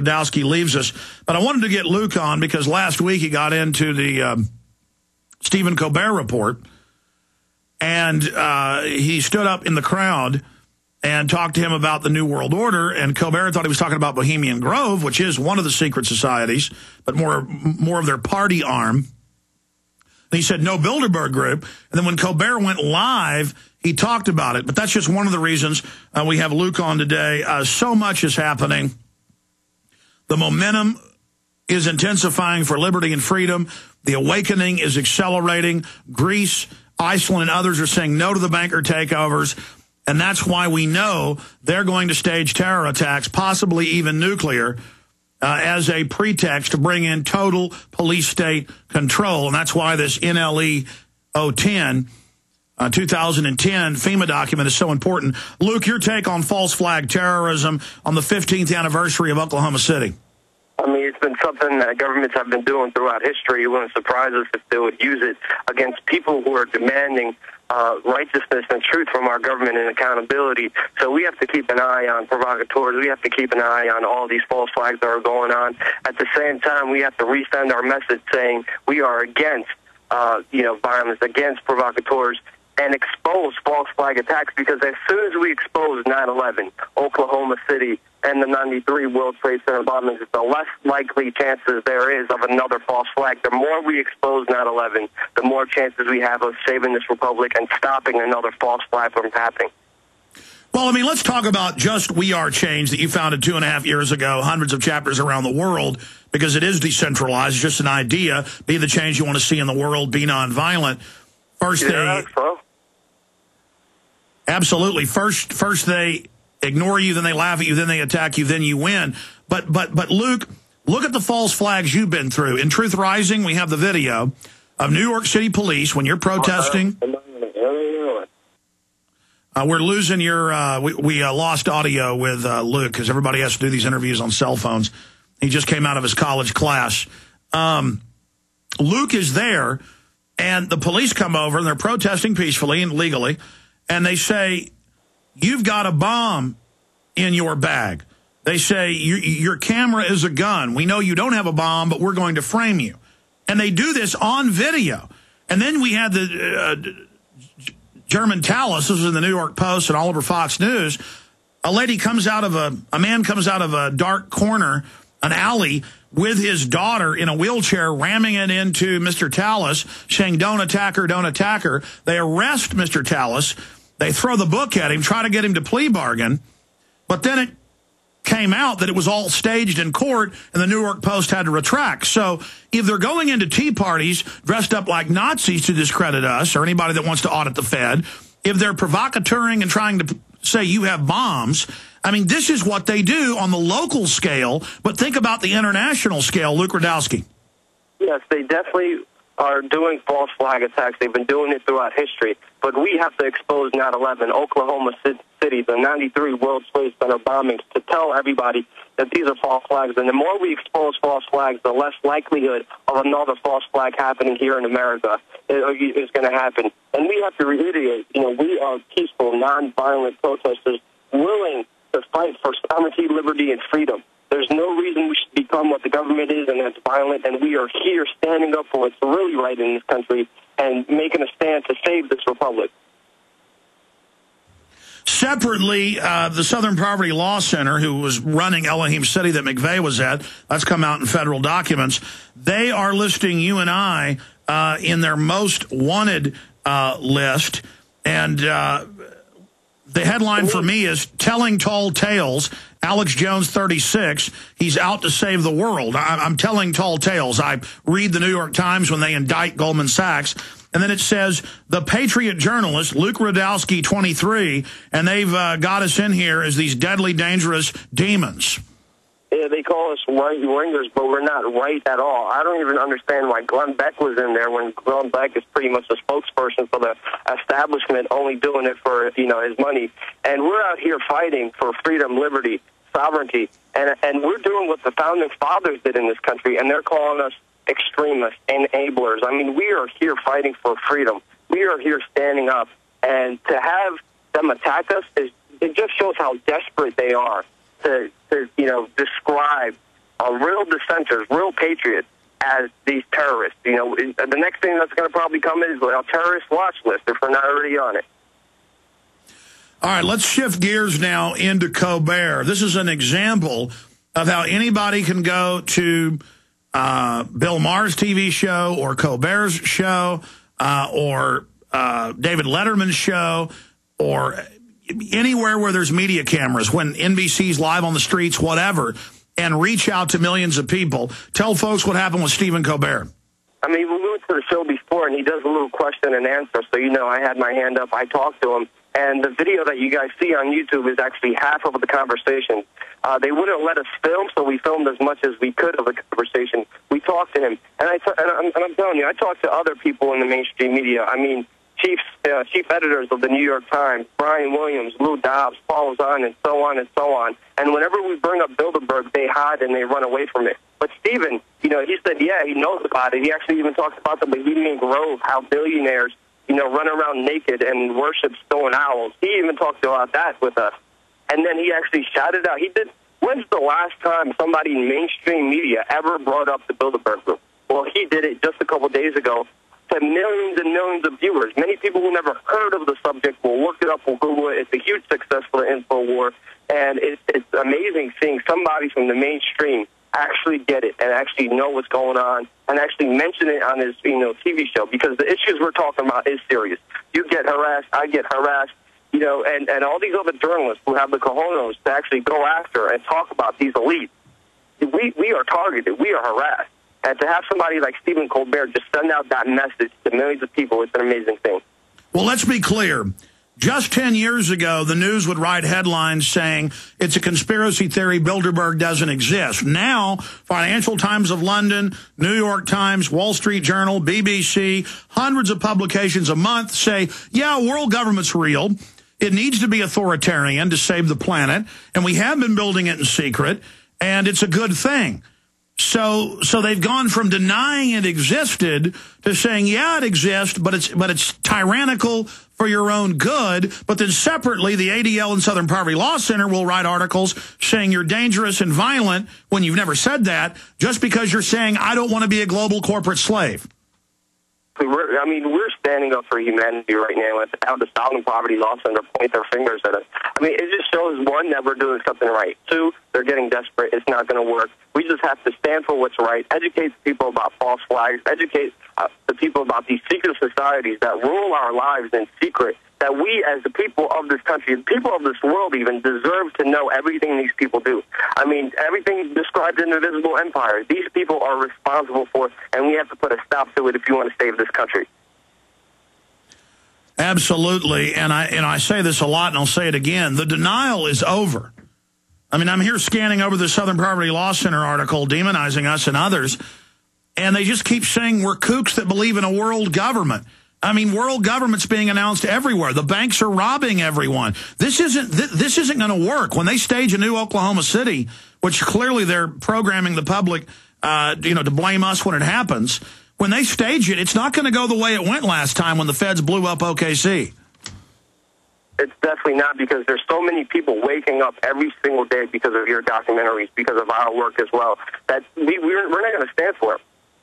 Rudkowski leaves us. But I wanted to get Luke on because last week he got into the Stephen Colbert report, and he stood up in the crowd and talked to him about the New World Order, and Colbert thought he was talking about Bohemian Grove, which is one of the secret societies, but more of their party arm. And he said, no Bilderberg group. And then when Colbert went live, he talked about it. But that's just one of the reasons we have Luke on today. So much is happening. The momentum is intensifying for liberty and freedom. The awakening is accelerating. Greece, Iceland, and others are saying no to the banker takeovers. And that's why we know they're going to stage terror attacks, possibly even nuclear, as a pretext to bring in total police state control. And that's why this NLE 010, 2010 FEMA document is so important. Luke, your take on false flag terrorism on the 15th anniversary of Oklahoma City. I mean, it's been something that governments have been doing throughout history. It wouldn't surprise us if they would use it against people who are demanding righteousness and truth from our government and accountability. So we have to keep an eye on provocateurs. We have to keep an eye on all these false flags that are going on. At the same time, we have to resend our message saying we are against, violence, against provocateurs, and expose false flag attacks, because as soon as we expose 9/11, Oklahoma City, and the 93 World Trade Center bombings, the less likely chances there is of another false flag. The more we expose 9/11, the more chances we have of saving this republic and stopping another false flag from happening. Well, I mean, let's talk about just WeAreChange that you founded 2.5 years ago, hundreds of chapters around the world, because it is decentralized. It's just an idea. Be the change you want to see in the world. Be nonviolent. Absolutely. First they ignore you, then they laugh at you, then they attack you, then you win. But Luke, look at the false flags you've been through. In Truth Rising, we have the video of New York City police when you're protesting. We're losing your, we lost audio with Luke because everybody has to do these interviews on cell phones. He just came out of his college class. Luke is there, and the police come over, and they're protesting peacefully and legally, and they say, you've got a bomb in your bag. They say, your camera is a gun. We know you don't have a bomb, but we're going to frame you. And they do this on video. And then we had the German Talus, this was in the New York Post and all over Fox News. A man comes out of a dark corner, an alley, with his daughter in a wheelchair, ramming it into Mr. Talus, saying, don't attack her, don't attack her. They arrest Mr. Talus. They throw the book at him, try to get him to plea bargain. But then it came out that it was all staged in court, and the New York Post had to retract. So if they're going into tea parties dressed up like Nazis to discredit us, or anybody that wants to audit the Fed, if they're provocateuring and trying to say you have bombs, I mean, this is what they do on the local scale. But think about the international scale. Luke Rudkowski. Yes, they definitely are doing false flag attacks. They've been doing it throughout history. But we have to expose 9/11, Oklahoma City, the 93 World Trade Center bombings, to tell everybody that these are false flags. And the more we expose false flags, the less likelihood of another false flag happening here in America is going to happen. And we have to reiterate, we are peaceful, nonviolent protesters willing to fight for sovereignty, liberty, and freedom. There's no reason we should become what the government is, and that's violent, and we are here standing up for what's really right in this country and making a stand to save this republic. Separately, the Southern Poverty Law Center, who was running Elohim City that McVeigh was at, that's come out in federal documents, they are listing you and I in their most wanted list, and the headline for me is Telling Tall Tales. Alex Jones, 36, he's out to save the world. I'm telling tall tales. I read the New York Times when they indict Goldman Sachs. And then it says, the Patriot journalist, Luke Rudkowski, 23, and they've got us in here as these deadly, dangerous demons. Yeah, they call us right-wingers, but we're not right at all. I don't even understand why Glenn Beck was in there when Glenn Beck is pretty much the spokesperson for the establishment, only doing it for, his money. And we're out here fighting for freedom, liberty, sovereignty, and we're doing what the founding fathers did in this country, and they're calling us extremists, enablers. I mean, we are here fighting for freedom. We are here standing up, and to have them attack us, it just shows how desperate they are. to describe real dissenters, real patriots, as these terrorists. The next thing that's going to probably come is a terrorist watch list if we're not already on it. All right, let's shift gears now into Colbert. This is an example of how anybody can go to Bill Maher's TV show or Colbert's show or David Letterman's show or anywhere where there's media cameras, when NBC's live on the streets, whatever, and reach out to millions of people. Tell folks what happened with Stephen Colbert. I mean, we went to the show before, and he does a little question and answer. So, I had my hand up. I talked to him. And the video that you guys see on YouTube is actually half of the conversation. They wouldn't let us film, so we filmed as much as we could of the conversation. We talked to him. And I'm telling you, I talked to other people in the mainstream media. I mean, chief editors of the New York Times, Brian Williams, Lou Dobbs, Paul Zahn, and so on and so on. And whenever we bring up Bilderberg, they hide and they run away from it. But Stephen, he said, yeah, he knows about it. He actually even talks about the Bohemian Grove, how billionaires, run around naked and worship stone owls. He even talked about that with us. And then he actually shouted out. When's the last time somebody in mainstream media ever brought up the Bilderberg Group? Well, he did it just a couple days ago to millions and millions of viewers. Many people who never heard of the subject will look it up, will Google it. It's a huge success for the InfoWar. And it's amazing seeing somebody from the mainstream actually get it and actually know what's going on and actually mention it on his TV show, because the issues we're talking about is serious. You get harassed, I get harassed, and all these other journalists who have the cojones to actually go after and talk about these elites. We are targeted. We are harassed. And to have somebody like Stephen Colbert just send out that message to millions of people, it's an amazing thing. Well, let's be clear. Just 10 years ago, the news would write headlines saying it's a conspiracy theory, Bilderberg doesn't exist. Now, Financial Times of London, New York Times, Wall Street Journal, BBC, hundreds of publications a month say, yeah, world government's real. It needs to be authoritarian to save the planet, and we have been building it in secret, and it's a good thing. So they've gone from denying it existed to saying, yeah, it exists, but it's tyrannical for your own good. But then separately, the ADL and Southern Poverty Law Center will write articles saying you're dangerous and violent when you've never said that, just because you're saying, I don't want to be a global corporate slave. We're standing up for humanity right now. And how the Southern Poverty Law Center point their fingers at us. It just shows, one, that we're doing something right. Two, they're getting desperate. It's not going to work. We just have to stand for what's right, educate the people about false flags, educate the people about these secret societies that rule our lives in secret, that we as the people of this country, the people of this world even, deserve to know everything these people do. Everything described in the Invisible Empire, these people are responsible for, and we have to put a stop to it if you want to save this country. Absolutely, and I say this a lot, and I'll say it again. The denial is over. I'm here scanning over the Southern Poverty Law Center article demonizing us and others, and they just keep saying we're kooks that believe in a world government. World government's being announced everywhere. The banks are robbing everyone. This isn't going to work. When they stage a new Oklahoma City, which clearly they're programming the public, to blame us when it happens. When they stage it, it's not going to go the way it went last time when the feds blew up OKC. It's definitely not, because there's so many people waking up every single day because of your documentaries, because of our work as well, that we're not going to stand for it.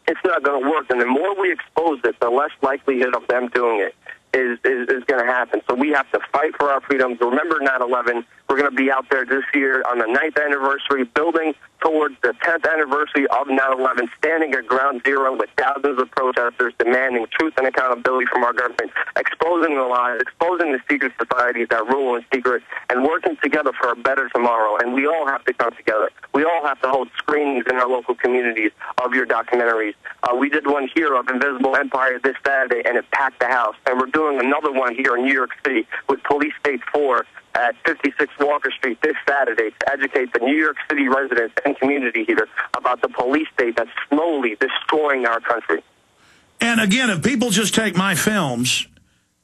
It's not going to work. And the more we expose it, the less likelihood of them doing it is going to happen. So we have to fight for our freedoms. Remember 9/11. We're going to be out there this year on the 9th anniversary, building towards the 10th anniversary of 9/11, standing at ground zero with thousands of protesters demanding truth and accountability from our government, exposing the lies, exposing the secret societies that rule in secret, and working together for a better tomorrow. And we all have to come together. We all have to hold screenings in our local communities of your documentaries. We did one here of Invisible Empire this Saturday, and it packed the house. And we're doing another one here in New York City with Police State 4 at 56 Walker Street this Saturday to educate the New York City residents and community here about the police state that's slowly destroying our country. And again, if people just take my films,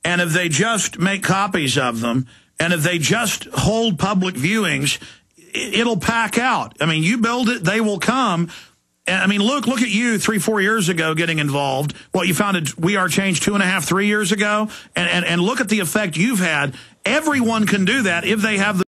and if they just make copies of them, and if they just hold public viewings, it'll pack out. You build it, they will come. Luke, look at you 3-4 years ago getting involved. Well, you founded WeAreChange 2.5, 3 years ago. And look at the effect you've had. Everyone can do that if they have the